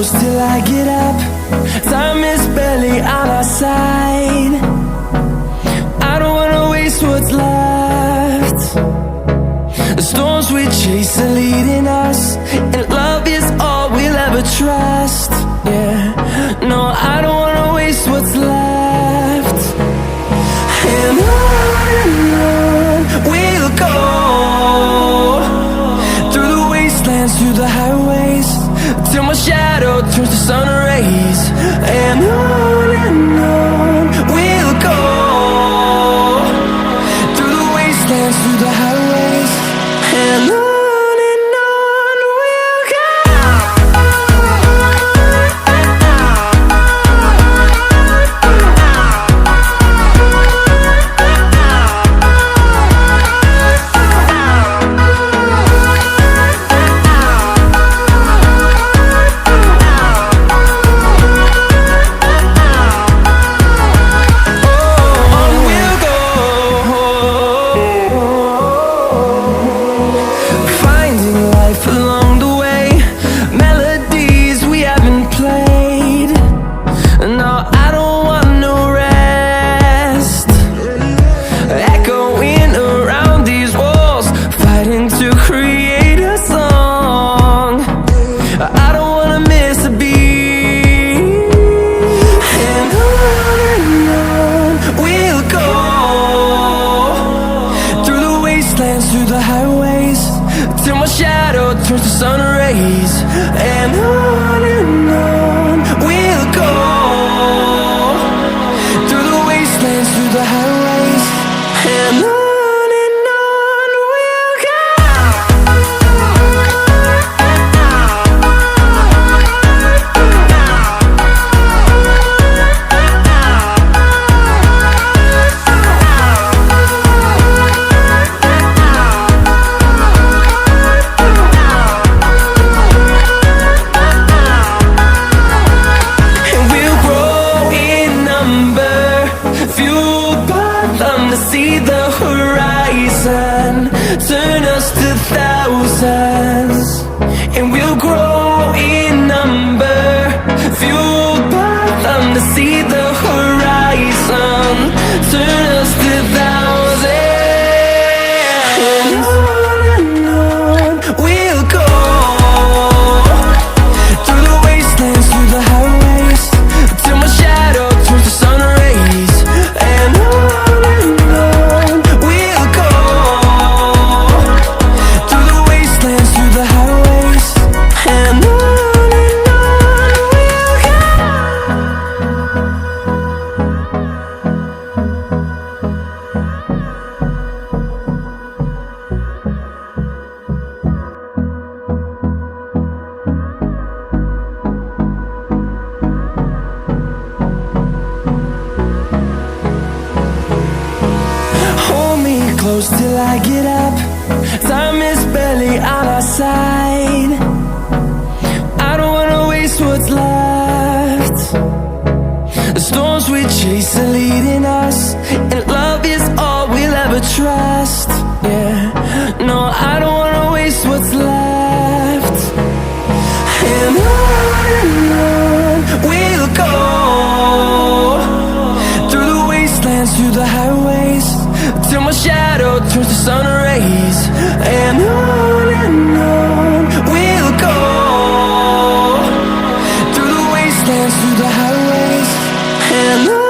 close till I get up. Time is barely on our side. I don't wanna waste what's left. The storms we chase are leading us, and love is all we'll ever trust. Yeah, no, I don't wanna waste what's left. And on we'll go, through the wastelands, through the highways, till my shadow turns to sun rays. And on we'll go, through the wastelands, through the highways, and on we'll go. Through the highways, till my shadow turns to sun rays. And on we'll go, through the wastelands, through the highways, and on we'll go. See the horizon, turn us to thousands, and we'll grow in number, fueled by them. To see the horizon, turn us to thousands, and on we'll go, through the wastelands, through the highways, till my shadow turns to sun rays. And close till I get up. Time is barely on our side. I don't wanna waste what's left. The storms we chase are leading us, and love is all we'll ever trust. Yeah, no, I don't wanna waste what's left. And on we'll go, through the wastelands, through the highways, till my shadow turns to sun rays. And on we'll go, through the wastelands, through the highways, and on.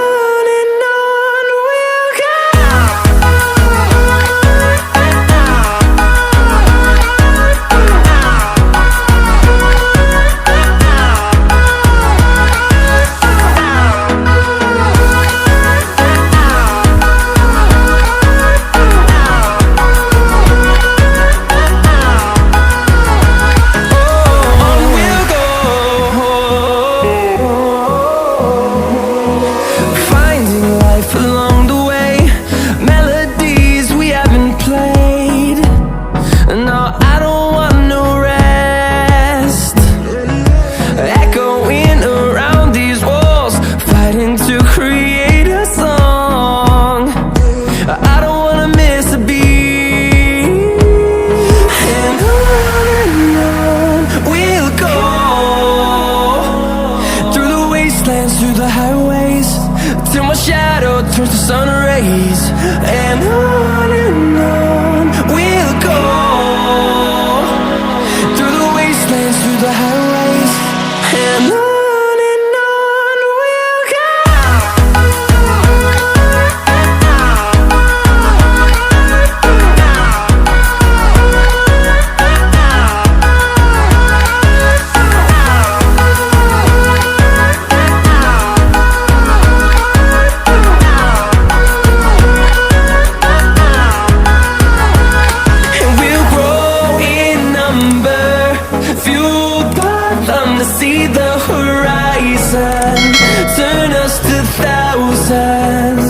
through the highways, till my shadow turns to sun rays. And on we'll go, through the wastelands, through the highways. And on we'll go. See the horizon, turn us to thousands.